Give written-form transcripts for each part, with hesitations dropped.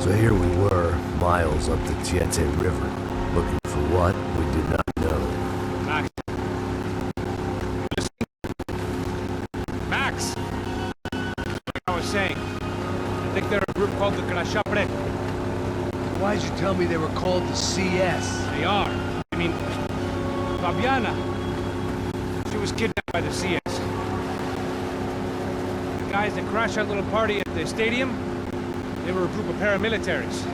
So here we were, miles up the Tietê River, looking for what we did not know. Max. Max! Like I was saying, I think they're a group called the Contractor. Why'd you tell me they were called the CS? They are. I mean, Fabiana. She was kidnapped by the CS. The guys that crashed that little party at the stadium, they were a group of paramilitaries.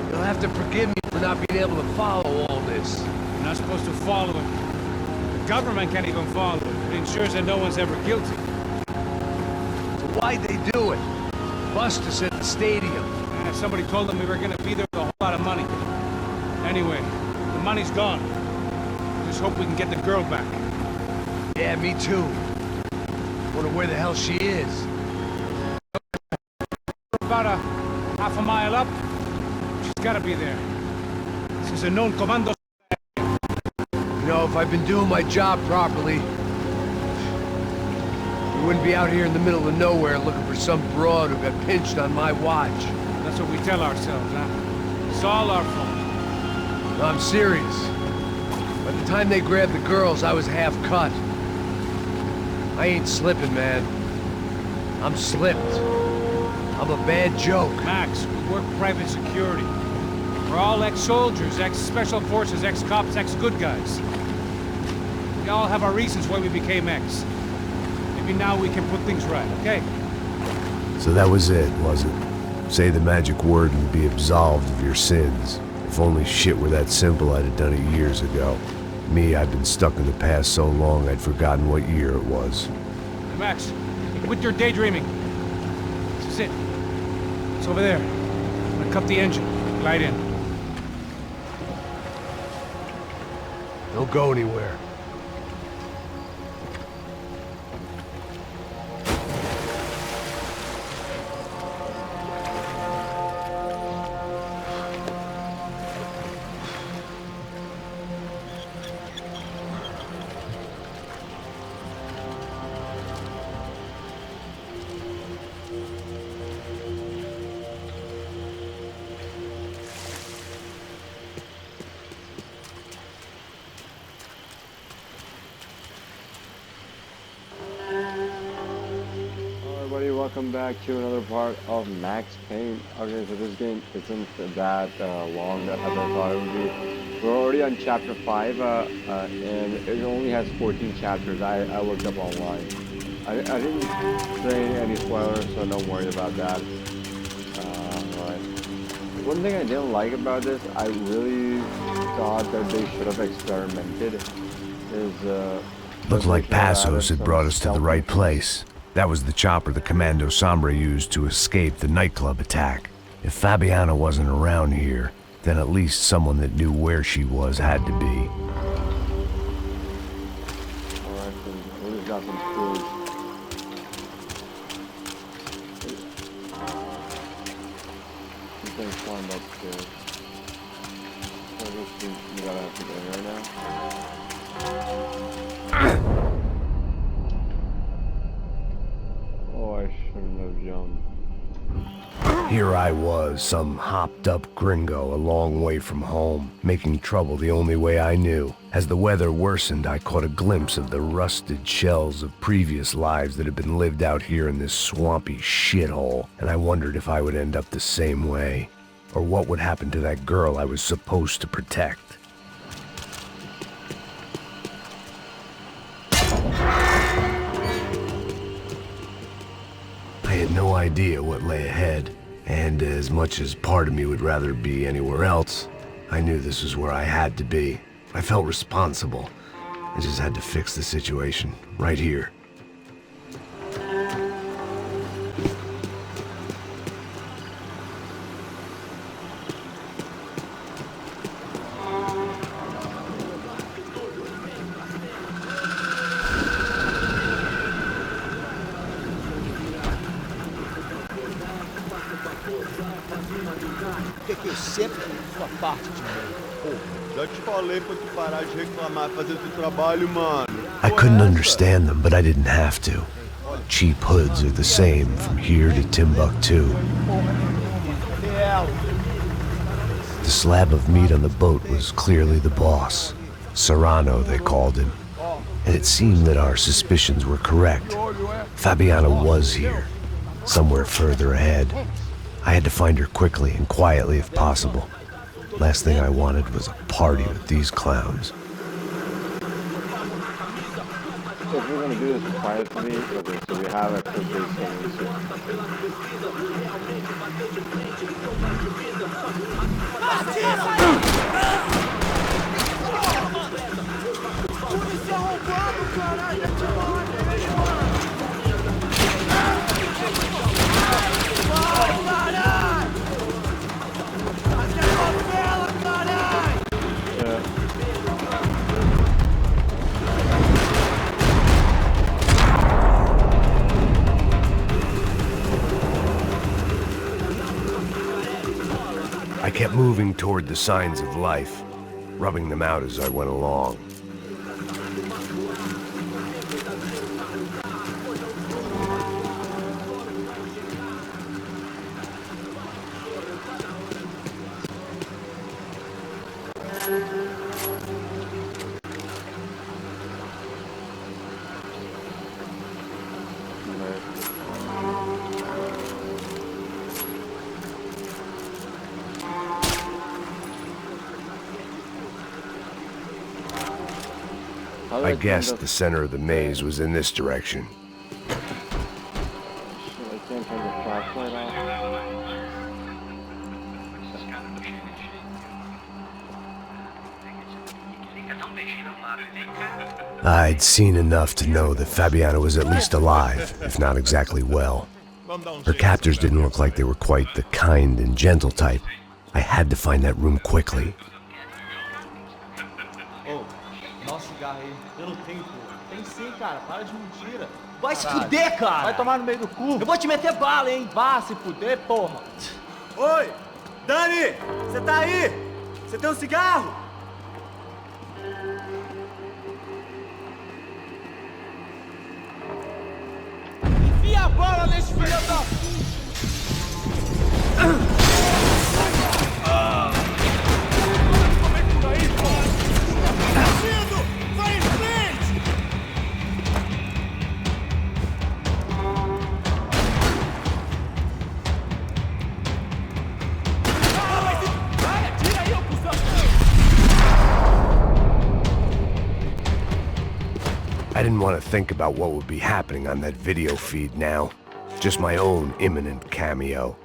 You'll have to forgive me for not being able to follow all this. You're not supposed to follow it. The government can't even follow it. It ensures that no one's ever guilty. So why'd they do it? Bust us at the stadium. And somebody told them we were gonna be there with a whole lot of money. Anyway, the money's gone. Just hope we can get the girl back. Yeah, me too. Wonder where the hell she is. About a half a mile up. She's gotta be there. This is a known commando. You know, if I'd been doing my job properly, we wouldn't be out here in the middle of nowhere looking for some broad who got pinched on my watch. That's what we tell ourselves, huh? It's all our fault. No, I'm serious. By the time they grabbed the girls, I was half cut. I ain't slipping, man. I'm slipped. I'm a bad joke. Max, we work private security. We're all ex-soldiers, ex-special forces, ex-cops, ex-good guys. We all have our reasons why we became ex. Maybe now we can put things right, okay? So that was it, was it? Say the magic word and be absolved of your sins. If only shit were that simple, I'd have done it years ago. Me, I've been stuck in the past so long I'd forgotten what year it was. Hey, Max, quit your daydreaming. This is it. It's over there. I'm gonna cut the engine. Glide in. Don't go anywhere. Welcome back to another part of Max Payne. Okay, so this game isn't that long as I thought it would be. We're already on chapter 5, and it only has 14 chapters. I looked up online. I didn't say any spoilers, so don't worry about that. But one thing I didn't like about this, I really thought that they should have experimented, is Looked like Passos had brought us to the right place. That was the chopper the Commando Sombra used to escape the nightclub attack. If Fabiana wasn't around here, then at least someone that knew where she was had to be. Alright, so we just got some food. Something's climbed upstairs. So I guess we gotta have to go here now. Oh, I shouldn't have jumped. Here I was, some hopped-up gringo a long way from home, making trouble the only way I knew. As the weather worsened, I caught a glimpse of the rusted shells of previous lives that had been lived out here in this swampy shithole, and I wondered if I would end up the same way, or what would happen to that girl I was supposed to protect. I had no idea what lay ahead, and as much as part of me would rather be anywhere else, I knew this was where I had to be. I felt responsible. I just had to fix the situation, right here. Que eu sempre sua parte de mim. Já te falei pra tu parar de reclamar e fazer teu trabalho, mano. I couldn't understand them, but I didn't have to. Cheap hoods are the same from here to Timbuktu. É, The slab of meat on the boat was clearly the boss. Serrano, they called him. And it seemed that our suspicions were correct. Fabiana was here, somewhere further ahead. I had to find her quickly and quietly if possible. Last thing I wanted was a party with these clowns. So if we're gonna do this quietly, okay, so we have a quick base I kept moving toward the signs of life, rubbing them out as I went along. I guessed the center of the maze was in this direction. Shit, I can't turn the flashlight off. I'd seen enough to know that Fabiana was at least alive, if not exactly well. Her captors didn't look like they were quite the kind and gentle type. I had to find that room quickly. Dá cigarro aí. Eu não tenho, pô. Tem sim, cara. Para de mentira. Vai se fuder, cara! Vai tomar no meio do cu. Eu vou te meter bala, hein? Vá se fuder, porra. Oi! Dani! Você tá aí? Você tem um cigarro? Enfia a bola nesse filho da... Vai em frente! Vai, atira aí, ô cuzão! I didn't want to think about what would be happening on that video feed now. Just my own imminent cameo.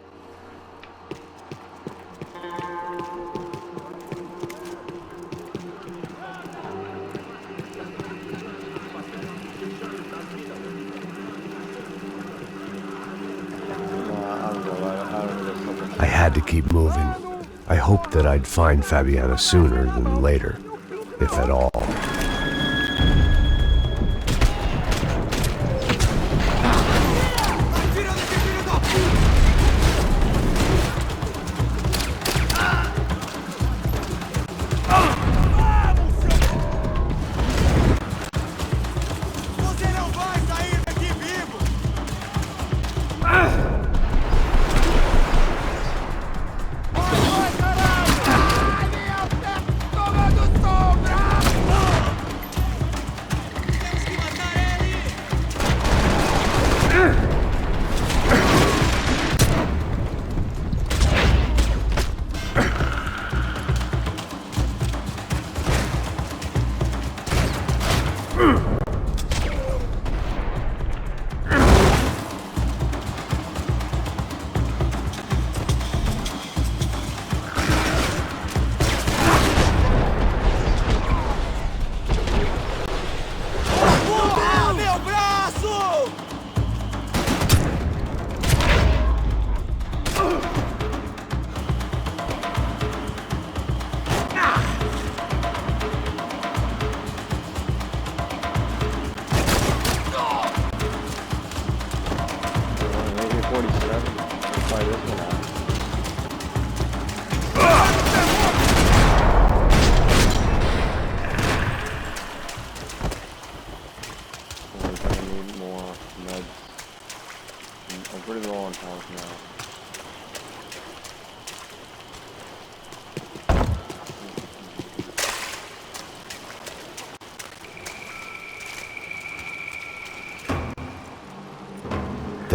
I had to keep moving. I hoped that I'd find Fabiana sooner than later, if at all. Você não vai sair daqui vivo!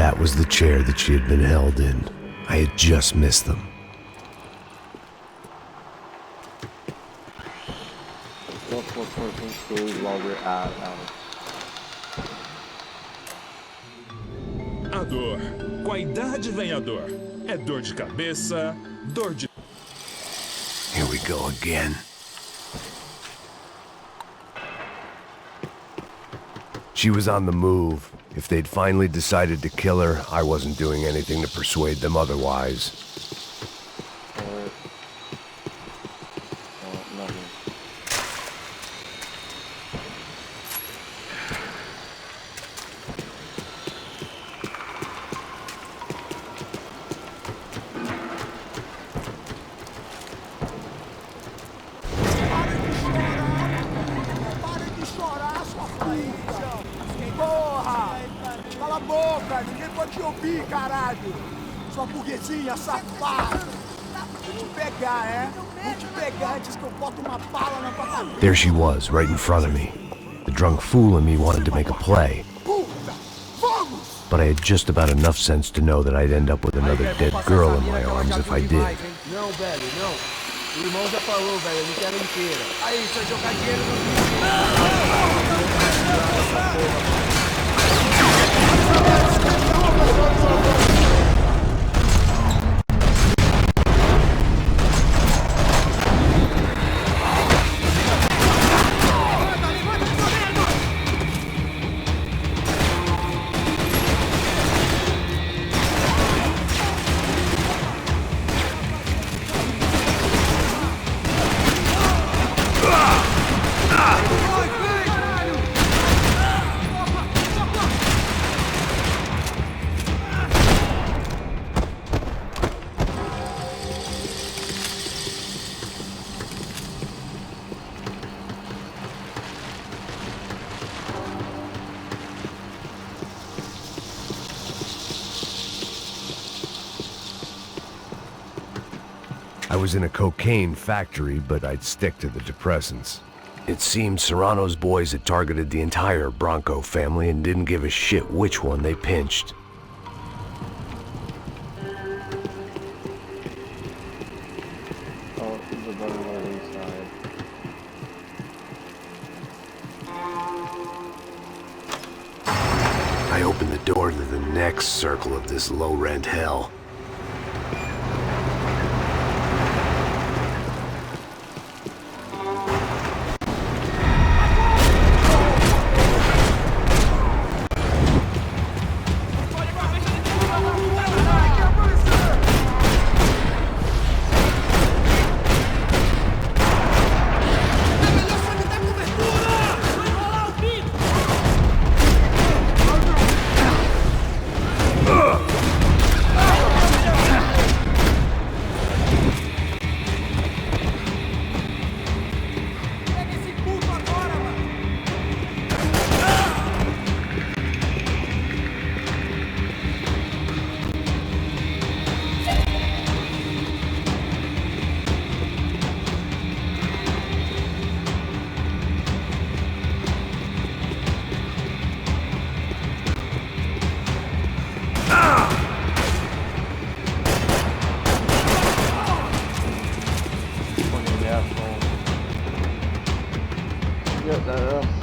That was the chair that she had been held in. I had just missed them. A dor. Com a idade vem a dor. É dor de cabeça, dor de... Here we go again. She was on the move. If they'd finally decided to kill her, I wasn't doing anything to persuade them otherwise. Cala a boca, ninguém pode te ouvir, caralho! Sua burguesinha safada! Vou te pegar, é? Vou te pegar antes que eu boto uma bala na tua cabeça! There she was, right in front of me. The drunk fool in me wanted to make a play. But I had just about enough sense to know that I'd end up with another dead girl in my arms if I did. Não, velho, não. O irmão já falou, velho, eu não quero inteira. Aí, deixa eu jogar dinheiro no... I was in a cocaine factory, but I'd stick to the depressants. It seemed Serrano's boys had targeted the entire Bronco family and didn't give a shit which one they pinched. Oh, the button on the inside. I opened the door to the next circle of this low-rent hell.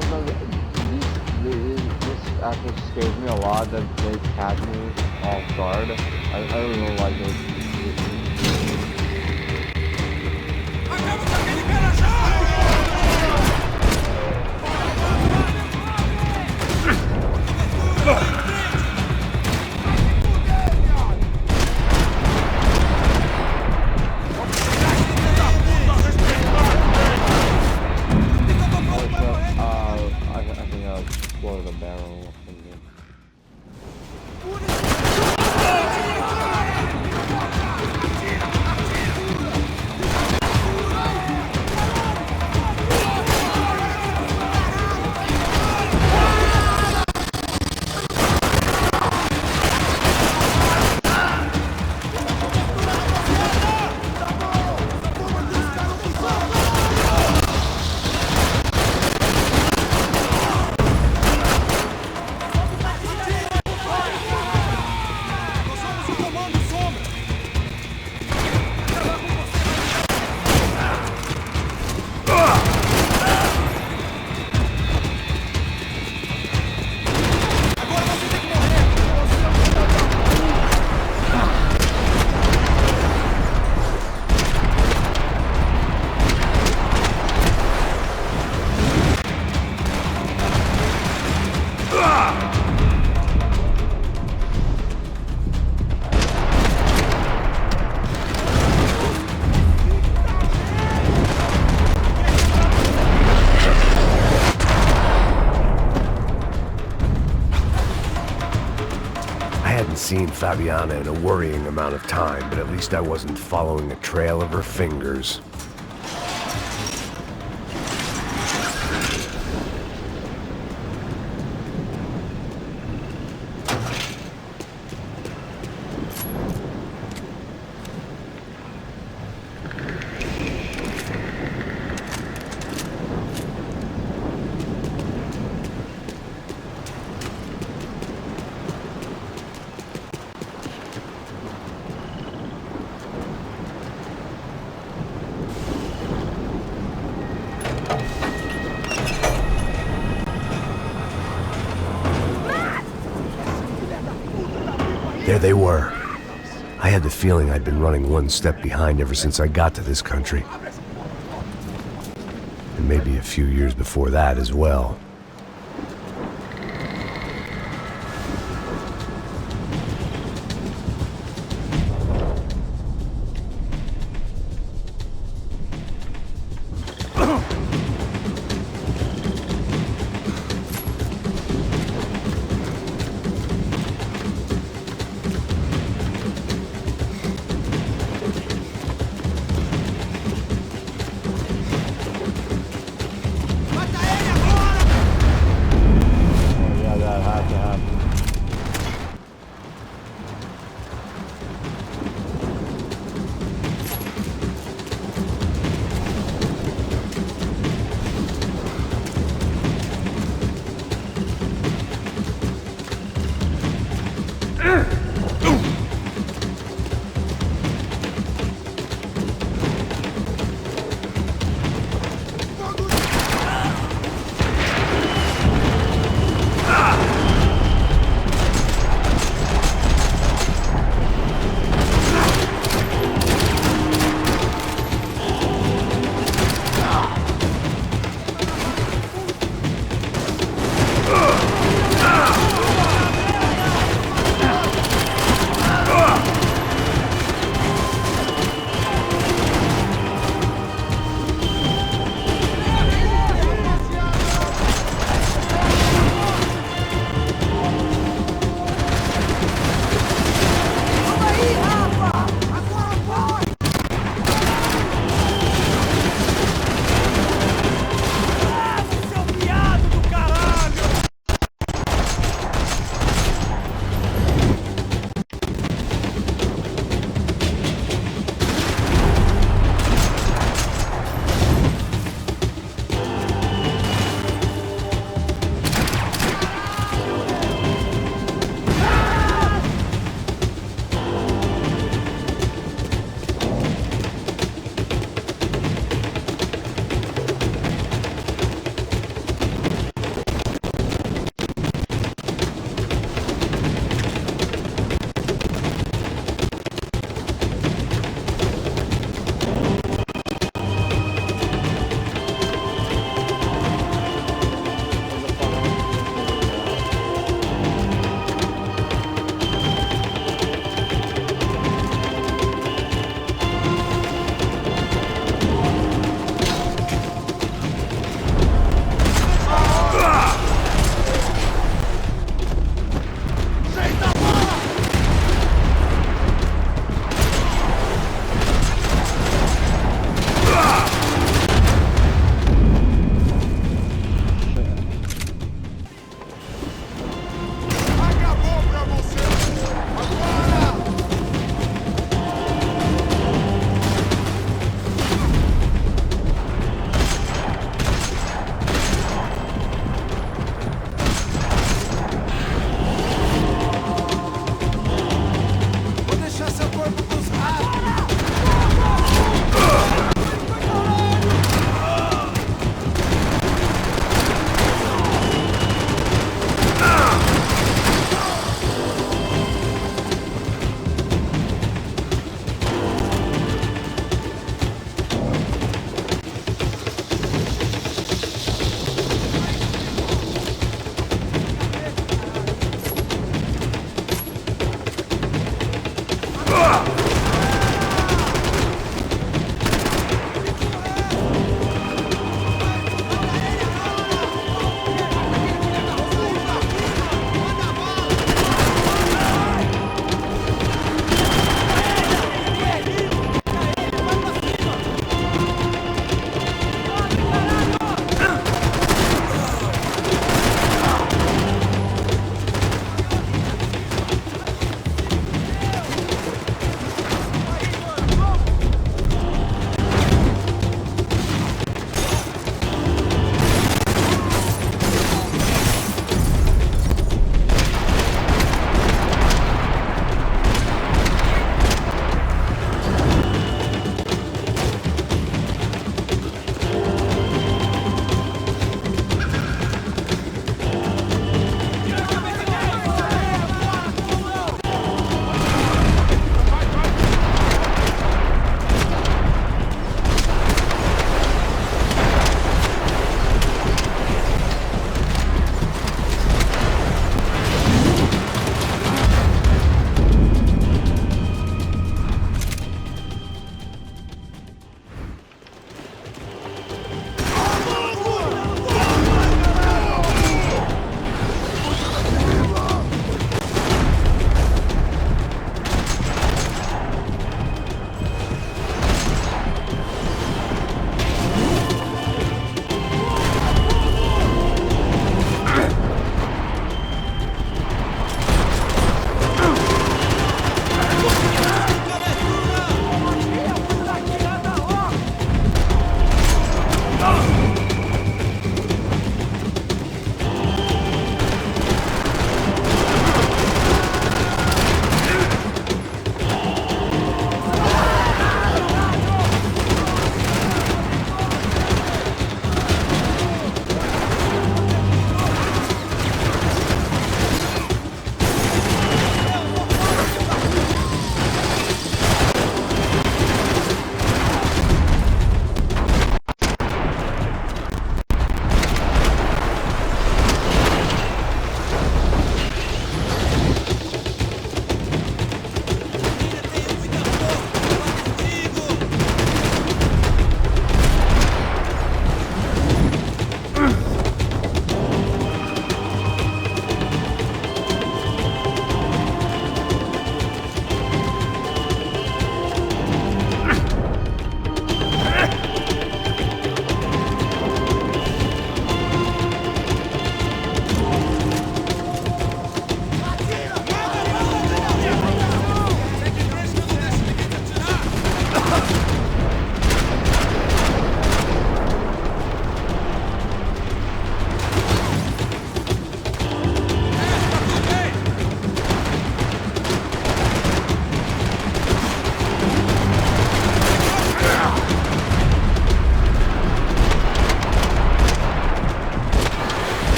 Sometimes this actually scares me a lot that they catch me off guard. I don't know why they... The barrel from here. Fabiana in a worrying amount of time, but at least I wasn't following a trail of her fingers. There they were. I had the feeling I'd been running one step behind ever since I got to this country. And maybe a few years before that as well.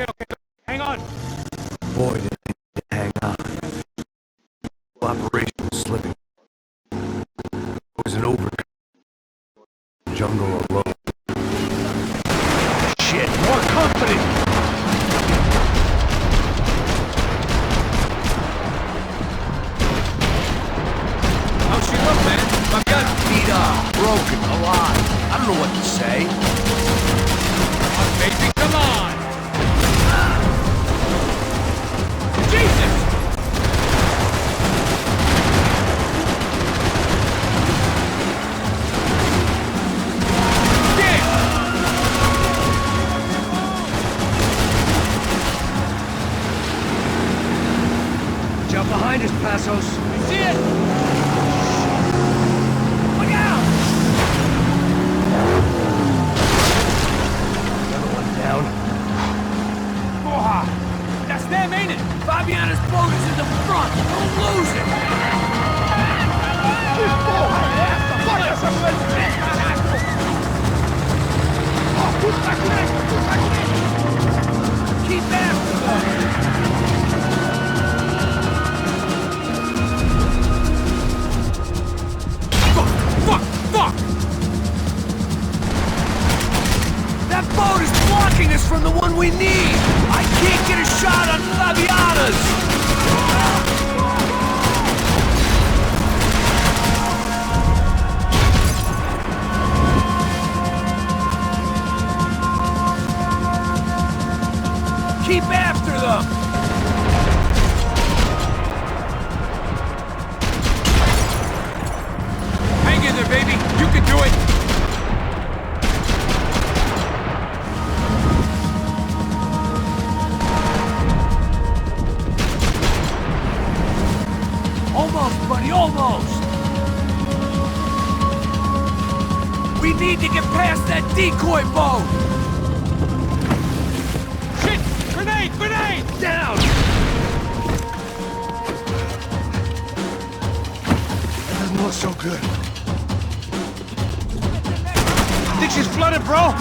Okay. Hang on. Boy, did they need to hang on. Operation was slipping. It was an overcut. Jungle alone. Shit, more company! How's she look, man? My gun beat up, broken, alive. I don't know what to say. Come on, baby, come on! Jesus! Jump behind us, Passos. I see it! Look out! Another one down. Porra! That's them, ain't it? Fabiana's boat is in the front. Don't lose it. Keep after them. Fuck! That boat is blocking us from the one we need. I can't get a shot on Fabiana's. Keep after them! Hang in there, baby. You can do it. Almost, buddy, almost! We need to get past that decoy boat! Shit! Grenade! Down! That doesn't look so good. Think she's flooded, bro?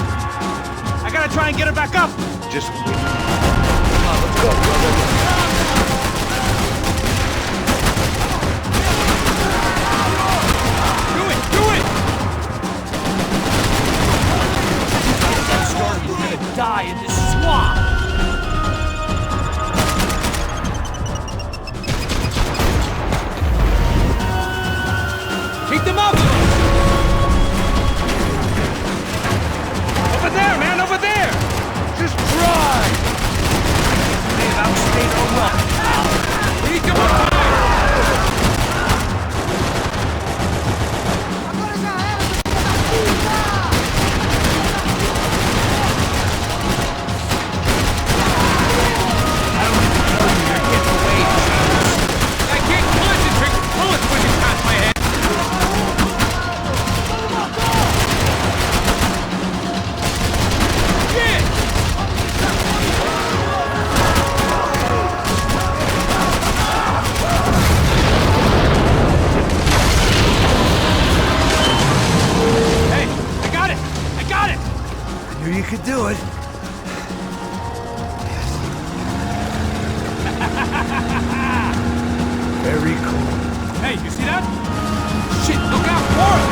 I gotta try and get her back up. Just wait. Let's go, brother. Do it! We're gonna die in this swamp! Keep them up! Over there, man, over there! Just try! They've outstayed our welcome. We need to more time! I can't concentrate with bullets pushing past my head! You could do it. Very cool. Hey, you see that? Shit, look out for it!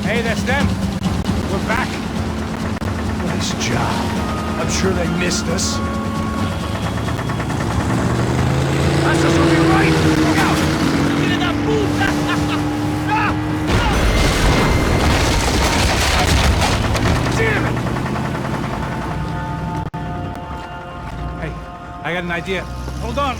Hey, that's them. We're back. Nice job. I'm sure they missed us. Passos will be right. Look out! Get in that puta! Damn it! Hey, I got an idea. Hold on.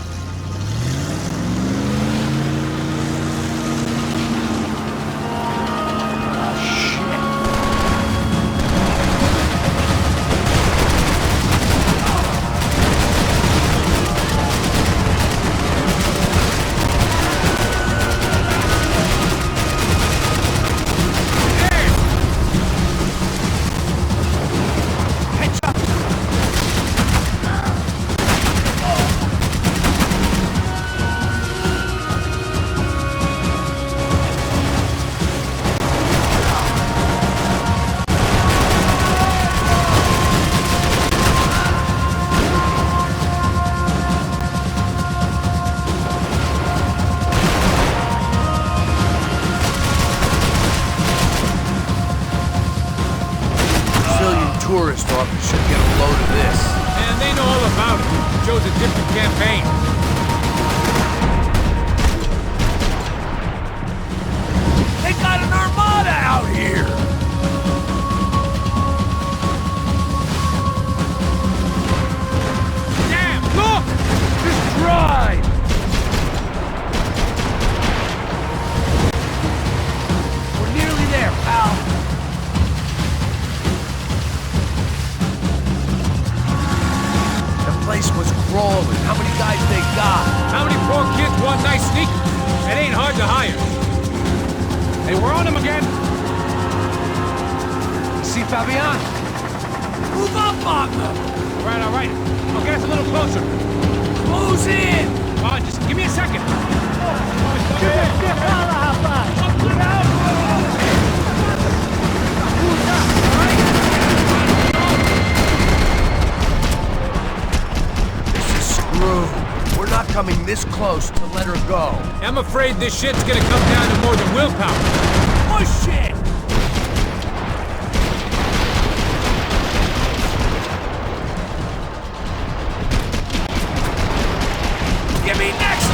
motherfuckers should get a load of this. And they know all about it. Chose a different campaign. They got an armada out here! Damn, look! Just drive! We're nearly there, pal. The place was crawling. How many guys they got? How many poor kids want nice sneakers? It ain't hard to hire. Hey, we're on him again. See Fabian? Move up on them! All right, all right. I'll get us a little closer. Close in! Come on, just give me a second. This is screwed. We're not coming this close to let her go. I'm afraid this shit's gonna come down to more than willpower. Push it! Give me next!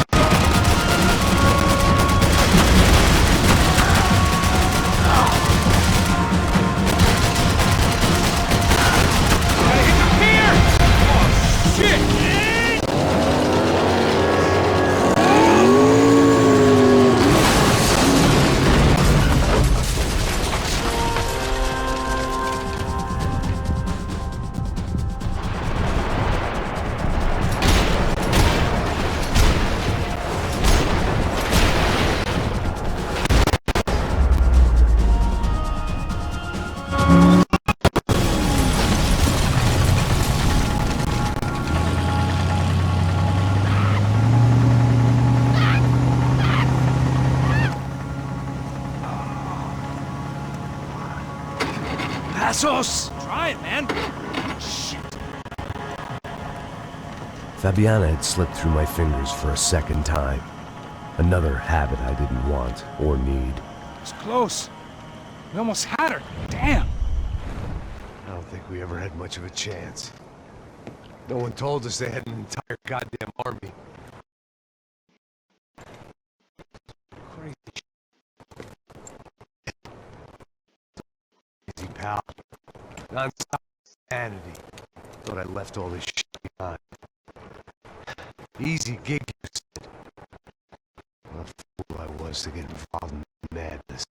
Here! Oh, shit! Passos! Try it, man. Shit. Fabiana had slipped through my fingers for a second time. Another habit I didn't want or need. It's close. We almost had her. Damn. I don't think we ever had much of a chance. No one told us they had an entire goddamn army. Crazy. Easy, pal. Non-stop insanity. Thought I left all this shit behind. Easy gig, you said. What a fool I was to get involved in madness.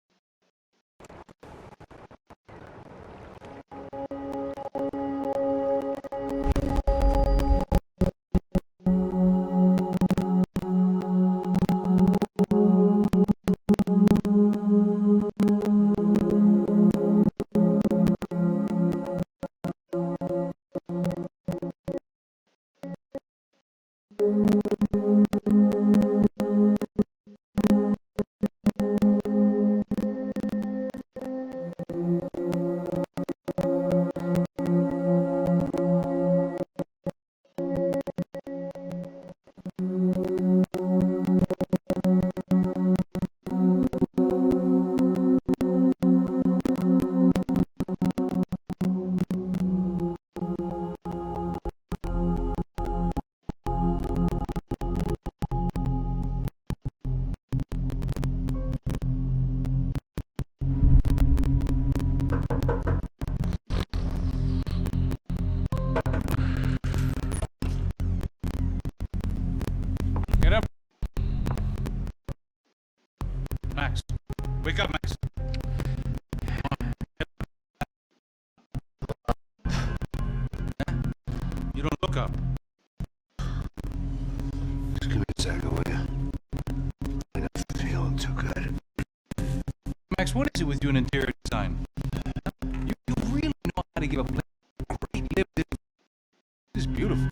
Get up. Max. Wake up, Max. You don't look up. Just give me a second, will you? I'm not feeling too good. Max, what is it with you in interior design? You really know how to give a place a great lift. This is beautiful.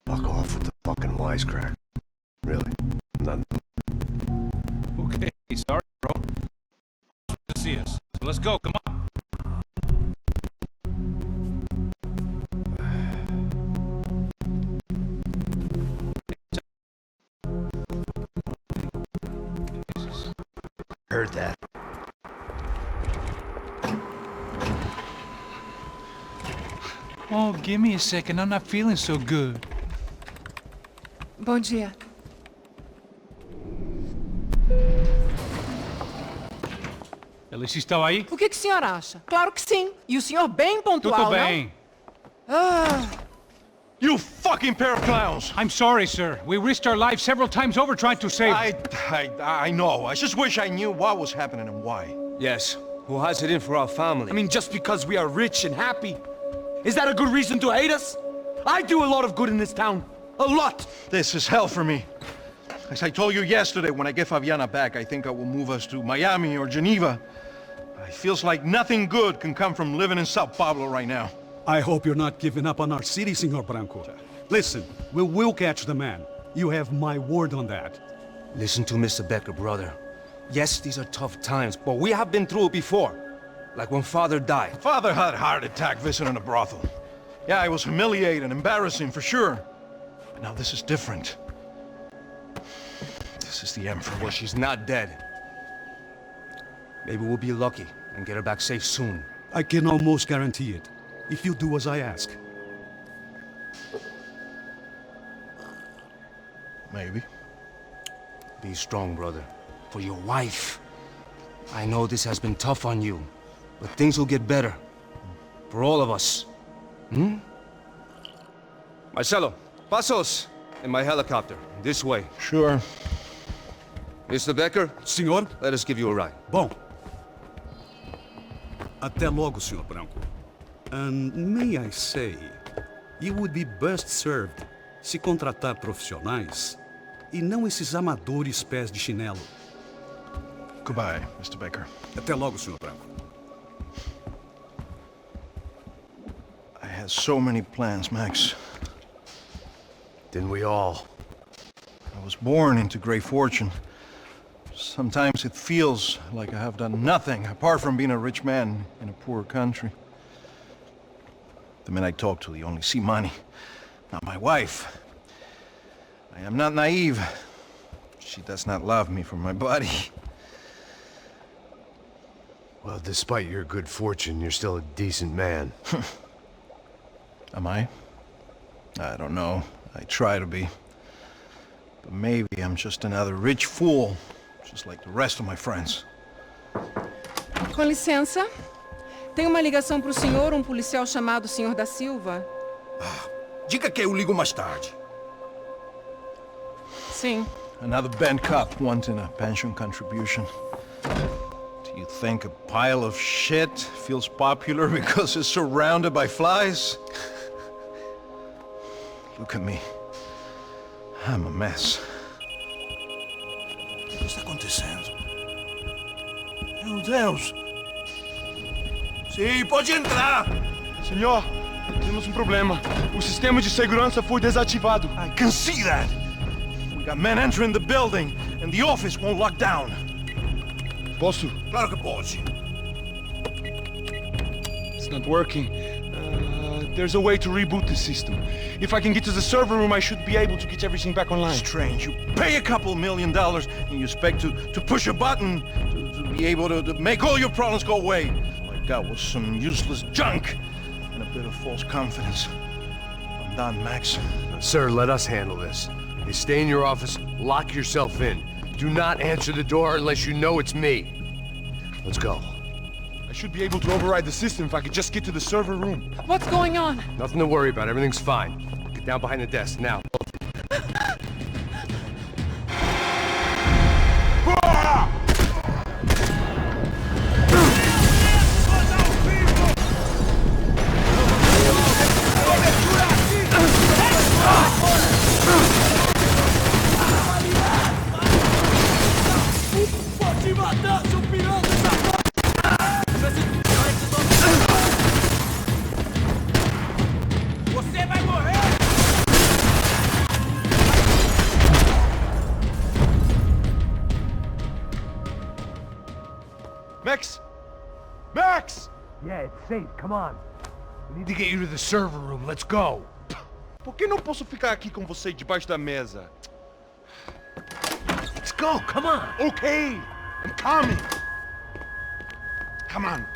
Fuck off with the fucking wisecrack. Really? None. Okay, sorry, bro. To see us. So let's go, come on. Heard that. Oh, give me a second. I'm not feeling so good. Bom dia. Alice estava aí? O que o senhor acha? Claro que sim. E o senhor bem pontual, Tudo bem. não? Ah, You fucking pair of clowns! I'm sorry, sir. We risked our lives several times over trying to save... I know. I just wish I knew what was happening and why. Yes, who has it in for our family? I mean, just because we are rich and happy, is that a good reason to hate us? I do a lot of good in this town. A lot! This is hell for me. As I told you yesterday, when I get Fabiana back, I think I will move us to Miami or Geneva. It feels like nothing good can come from living in São Paulo right now. I hope you're not giving up on our city, Senor Branco. Listen, we will catch the man. You have my word on that. Listen to Mr. Becker, brother. Yes, these are tough times, but we have been through it before. Like when Father died. Father had a heart attack visiting a brothel. Yeah, it was humiliating, embarrassing, for sure. But now this is different. This is the end for me. Well, she's not dead. Maybe we'll be lucky and get her back safe soon. I can almost guarantee it, if you do as I ask. Maybe. Be strong, brother. For your wife. I know this has been tough on you, but things will get better. For all of us. Hmm? Marcelo, pasos in my helicopter. This way. Sure. Mr. Becker? Senhor? Let us give you a ride. Bom. Até logo, Senhor Branco. And may I say, you would be best served se contratar profissionais e não esses amadores pés de chinelo. Goodbye, Mr. Baker. Até logo, Senhor Branco. I had so many plans, Max. Didn't we all? I was born into great fortune. Sometimes it feels like I have done nothing apart from being a rich man in a poor country. The men I talk to, they only see money, not my wife. I am not naive. She does not love me for my body. Well, despite your good fortune, you're still a decent man. Am I? I don't know. I try to be. But maybe I'm just another rich fool, just like the rest of my friends. com licença. Tem uma ligação para o senhor, um policial chamado Sr. da Silva. Diga que eu ligo mais tarde. Sim. Another bent cop wanting a pension contribution. Do you think a pile of shit feels popular because it's surrounded by flies? Look at me. I'm a mess. O que está acontecendo? Meu Deus! Sim, pode entrar! Senhor, temos problema. O sistema de segurança foi desativado. I can see that! We got men entering the building, and the office won't lock down. Posso? Claro que pode. It's not working. There's a way to reboot the system. If I can get to the server room, I should be able to get everything back online. Strange. You pay a couple $1 million, and you expect to push a button to be able to make all your problems go away. All I got was some useless junk and a bit of false confidence. I'm done, Max. Sir, let us handle this. You stay in your office, lock yourself in. Do not answer the door unless you know it's me. Let's go. I should be able to override the system if I could just get to the server room. What's going on? Nothing to worry about. Everything's fine. Get down behind the desk now. Max! Max! Yeah, it's safe. Come on. We need to get you to the server room. Let's go. Por que não posso ficar aqui com você debaixo da mesa? Let's go. Come on. Okay, I'm coming. Come on.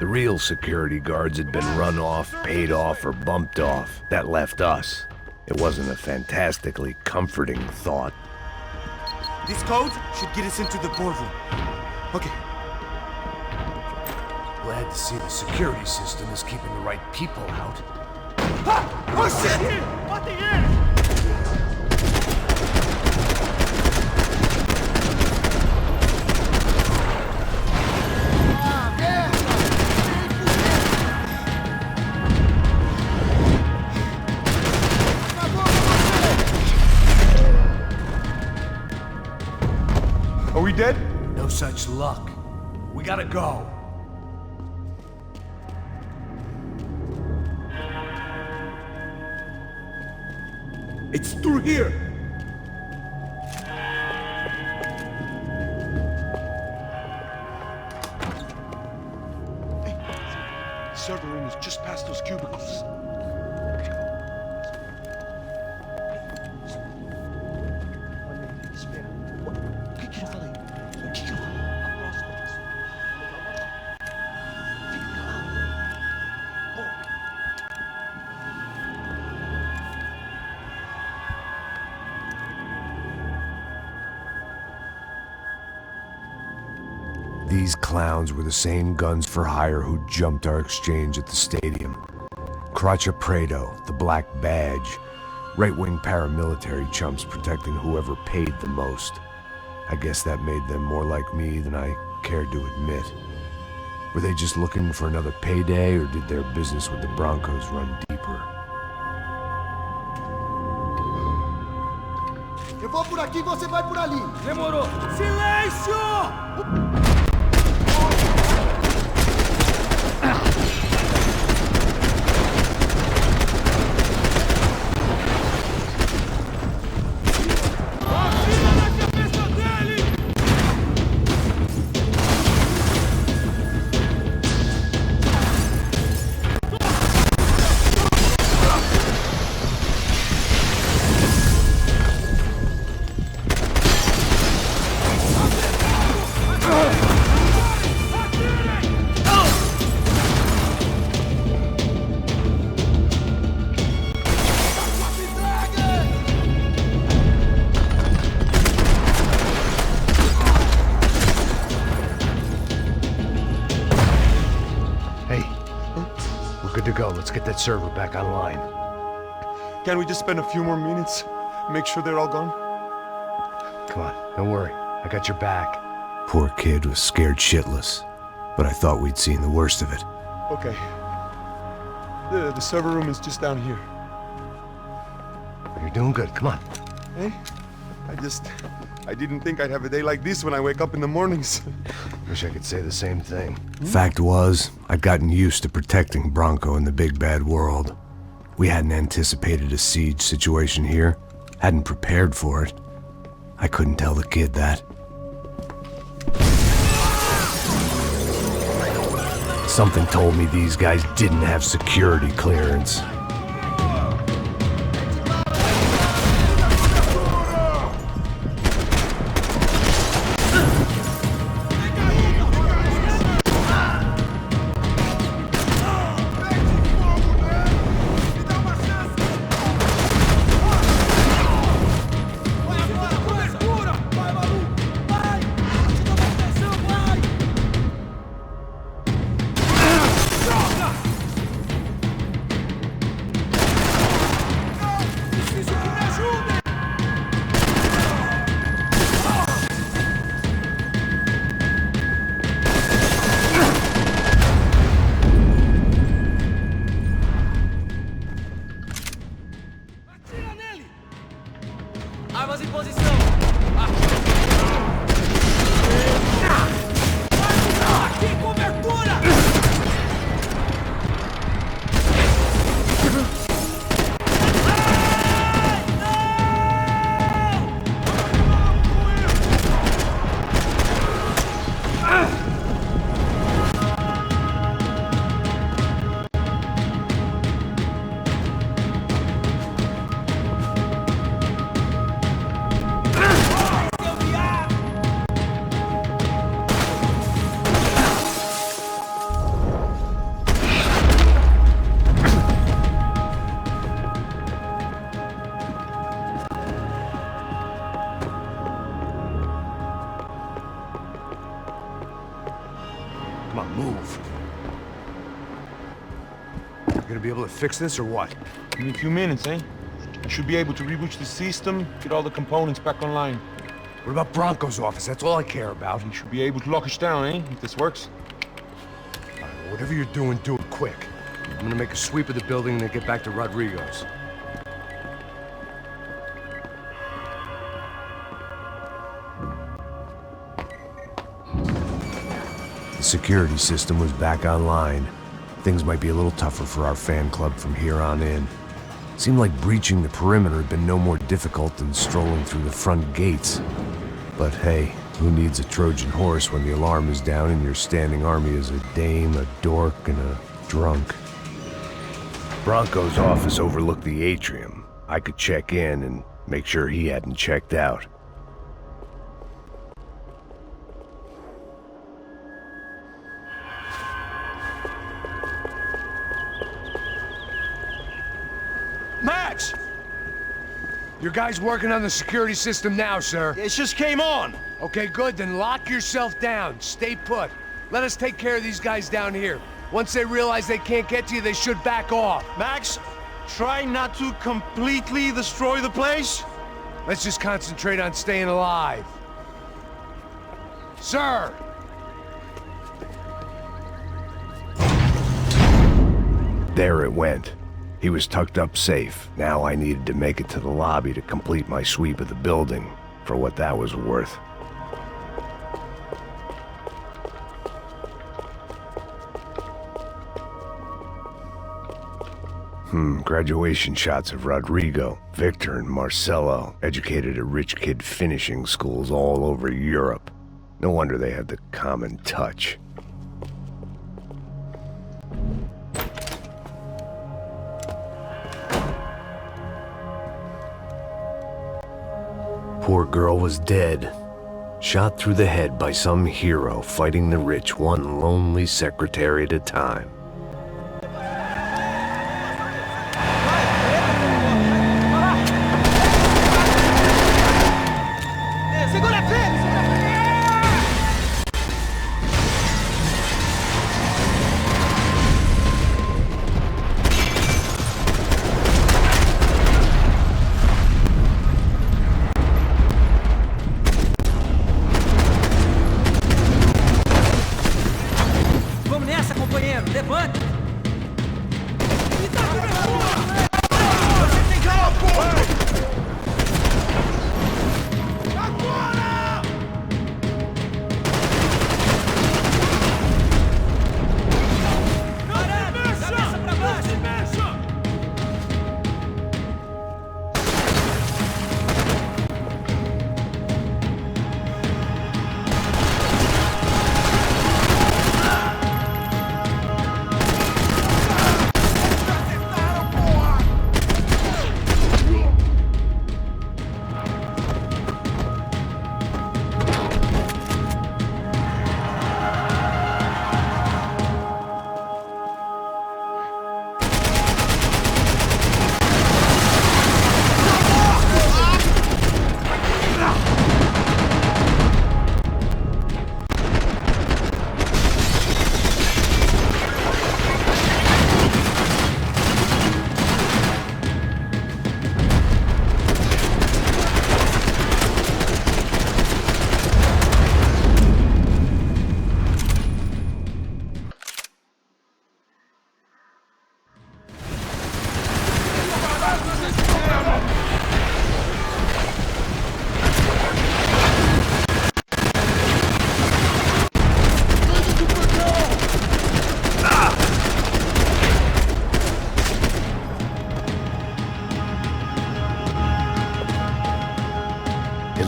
The real security guards had been run off, paid off, or bumped off. That left us. It wasn't a fantastically comforting thought. This code should get us into the boardroom. Okay. Glad to see the security system is keeping the right people out. Ha! Oh shit! What the hell? Are we dead? No such luck. We gotta go. It's through here. Hey, the server room is just past those cubicles. These clowns were the same guns for hire who jumped our exchange at the stadium. Crotcha Prado, the Black Badge, right-wing paramilitary chumps protecting whoever paid the most. I guess that made them more like me than I cared to admit. Were they just looking for another payday, or did their business with the Broncos run deeper? Eu vou por aqui, você vai por ali. Demorou. Silêncio! Good to go. Let's get that server back online. Can't we just spend a few more minutes? Make sure they're all gone? Come on, don't worry. I got your back. Poor kid was scared shitless, but I thought we'd seen the worst of it. Okay. The server room is just down here. You're doing good. Come on. Hey, I didn't think I'd have a day like this when I wake up in the mornings. Wish I could say the same thing. Fact was, I'd gotten used to protecting Bronco in the big bad world. We hadn't anticipated a siege situation here, hadn't prepared for it. I couldn't tell the kid that. Something told me these guys didn't have security clearance. Come on, move. You gonna be able to fix this or what? In a few minutes, eh? You should be able to reboot the system, get all the components back online. What about Bronco's office? That's all I care about. You should be able to lock us down, eh? If this works. All right, well, whatever you're doing, do it quick. I'm gonna make a sweep of the building and then get back to Rodrigo's. The security system was back online. Things might be a little tougher for our fan club from here on in. Seemed like breaching the perimeter had been no more difficult than strolling through the front gates. But hey, who needs a Trojan horse when the alarm is down and your standing army is a dame, a dork, and a drunk? Bronco's office overlooked the atrium. I could check in and make sure he hadn't checked out. Max! Your guy's working on the security system now, sir. It just came on. Okay, good. Then lock yourself down. Stay put. Let us take care of these guys down here. Once they realize they can't get to you, they should back off. Max, try not to completely destroy the place. Let's just concentrate on staying alive. Sir! There it went. He was tucked up safe. Now I needed to make it to the lobby to complete my sweep of the building, for what that was worth. Graduation shots of Rodrigo, Victor, and Marcelo, educated at rich kid finishing schools all over Europe. No wonder they had the common touch. Poor girl was dead, shot through the head by some hero fighting the rich one lonely secretary at a time.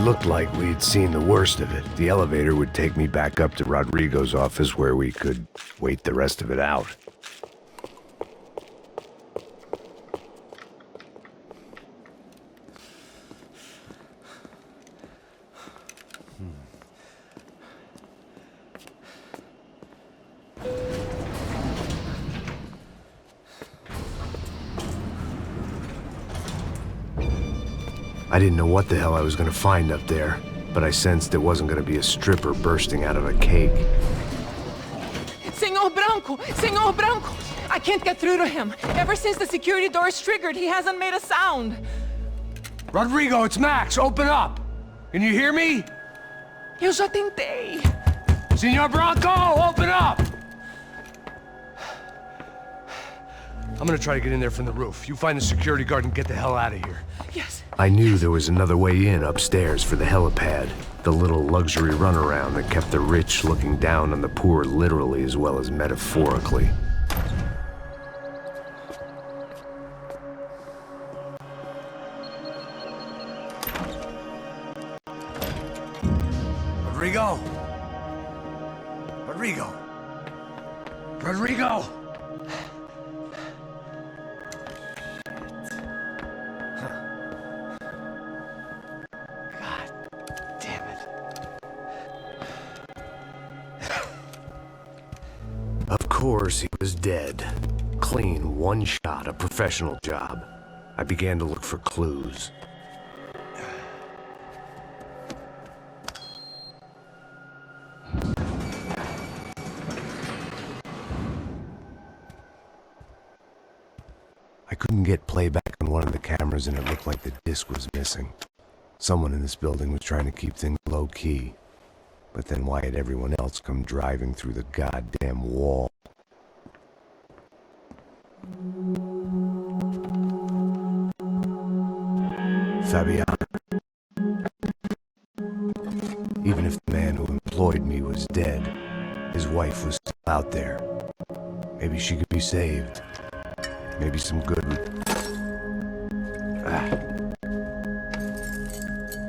Looked like we'd seen the worst of it. The elevator would take me back up to Rodrigo's office where we could wait the rest of it out. I didn't know what the hell I was going to find up there, but I sensed it wasn't going to be a stripper bursting out of a cake. Senor Branco! Senor Branco! I can't get through to him. Ever since the security door is triggered, he hasn't made a sound. Rodrigo, it's Max. Open up. Can you hear me? Eu já tentei. Senor Branco, open up! I'm gonna try to get in there from the roof. You find the security guard and get the hell out of here. Yes. I knew there was another way in upstairs for the helipad, the little luxury runaround that kept the rich looking down on the poor literally as well as metaphorically. Rodrigo! Rodrigo! Rodrigo! God damn it. Of course, he was dead. Clean, one shot, a professional job. I began to look for clues. I couldn't get playback on one of the cameras and it looked like the disc was missing. Someone in this building was trying to keep things low-key. But then why had everyone else come driving through the goddamn wall? Fabian. Even if the man who employed me was dead, his wife was still out there. Maybe she could be saved. Maybe some good...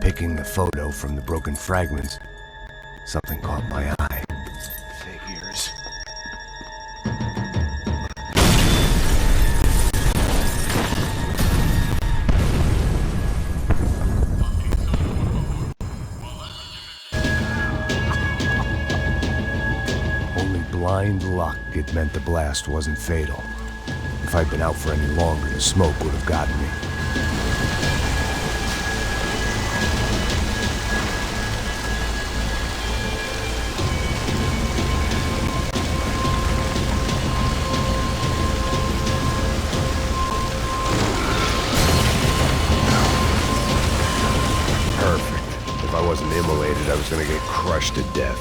Picking the photo from the broken fragments, something caught my eye. Figures. Only blind luck it meant the blast wasn't fatal. If I'd been out for any longer, the smoke would have gotten me. Perfect. If I wasn't immolated, I was gonna get crushed to death.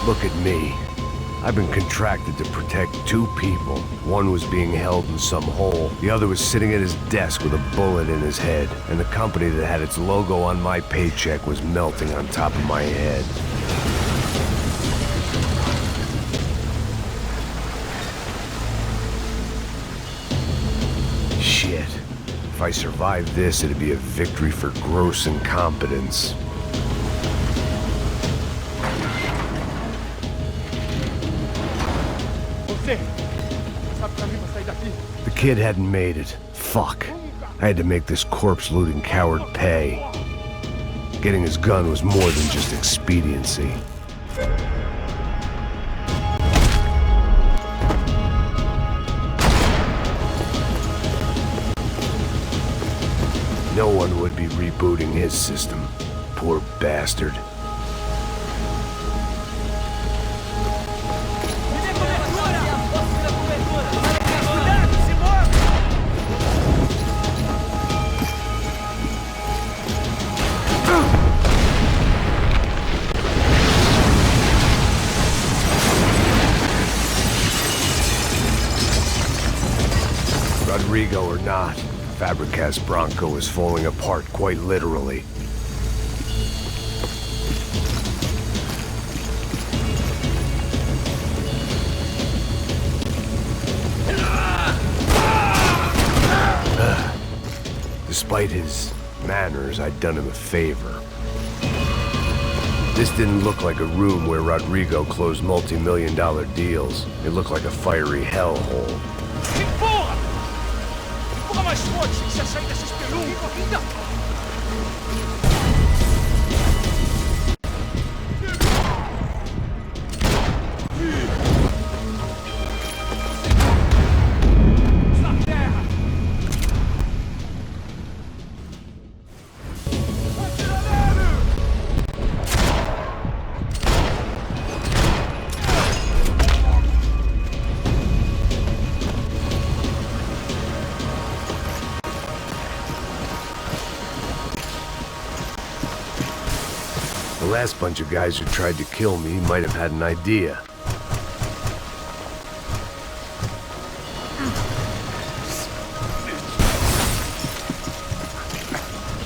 Look at me. I've been contracted to protect two people. One was being held in some hole. The other was sitting at his desk with a bullet in his head. And the company that had its logo on my paycheck was melting on top of my head. Shit. If I survived this, it'd be a victory for gross incompetence. The kid hadn't made it. Fuck. I had to make this corpse-looting coward pay. Getting his gun was more than just expediency. No one would be rebooting his system. Poor bastard. Rodrigo or not, Fabricas Bronco is falling apart quite literally. Despite his manners, I'd done him a favor. This didn't look like a room where Rodrigo closed multi-million-dollar deals. It looked like a fiery hellhole. mais forte se você sair dessa espelunca. last bunch of guys who tried to kill me might have had an idea.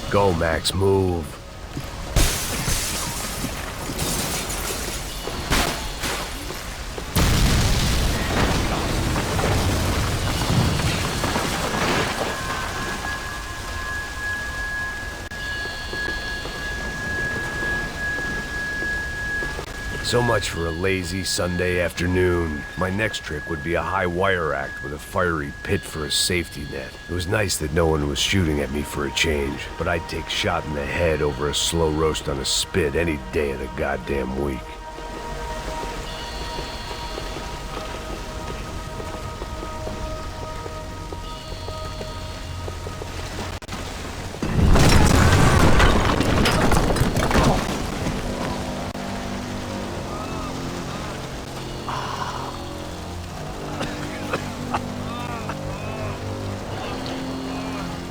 Go, Max, move. So much for a lazy Sunday afternoon. My next trick would be a high wire act with a fiery pit for a safety net. It was nice that no one was shooting at me for a change, but I'd take shot in the head over a slow roast on a spit any day of the goddamn week.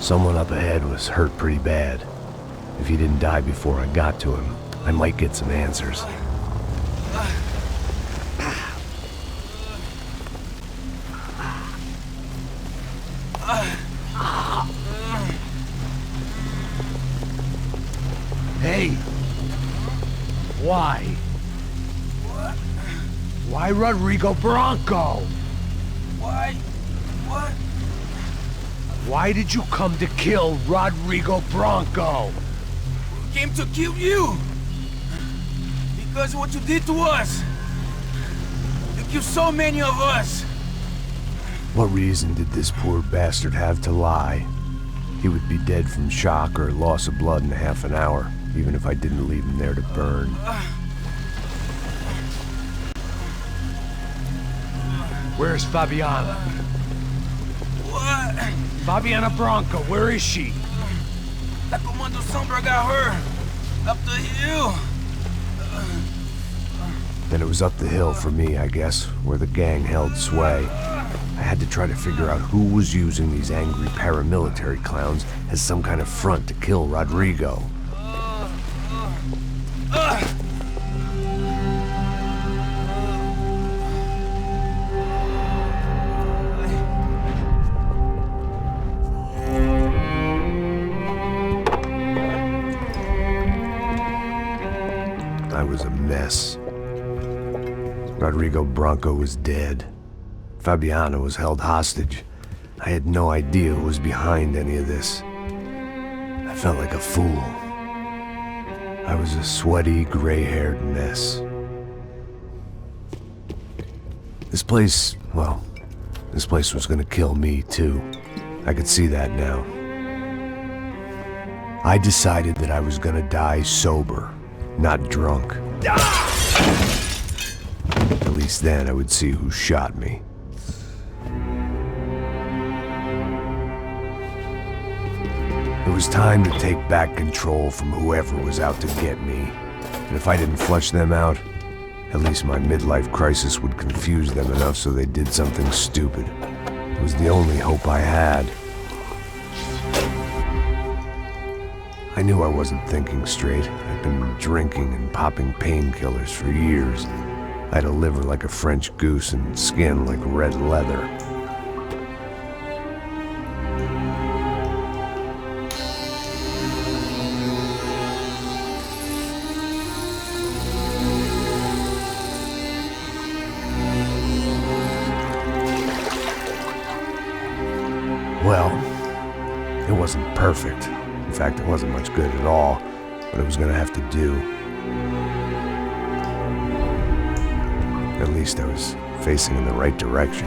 Someone up ahead was hurt pretty bad. If he didn't die before I got to him, I might get some answers. Hey! Why? Why Rodrigo Bronco? Why? What? Why did you come to kill Rodrigo Bronco? We came to kill you! Because of what you did to us! You killed so many of us! What reason did this poor bastard have to lie? He would be dead from shock or loss of blood in half an hour, even if I didn't leave him there to burn. Where's Fabiana? What? Fabiana Bronco, where is she? La Comando Sombra got her. Up the hill. Then it was up the hill for me, I guess, where the gang held sway. I had to try to figure out who was using these angry paramilitary clowns as some kind of front to kill Rodrigo. I was a mess. Rodrigo Bronco was dead. Fabiana was held hostage. I had no idea who was behind any of this. I felt like a fool. I was a sweaty, gray-haired mess. This place was gonna kill me too. I could see that now. I decided that I was gonna die sober, not drunk. At least then I would see who shot me. It was time to take back control from whoever was out to get me. And if I didn't flush them out, at least my midlife crisis would confuse them enough so they did something stupid. It was the only hope I had. I knew I wasn't thinking straight. I'd been drinking and popping painkillers for years. I had a liver like a French goose and skin like red leather. Well, it wasn't perfect. In fact, it wasn't much good at all, but it was gonna have to do. At least I was facing in the right direction.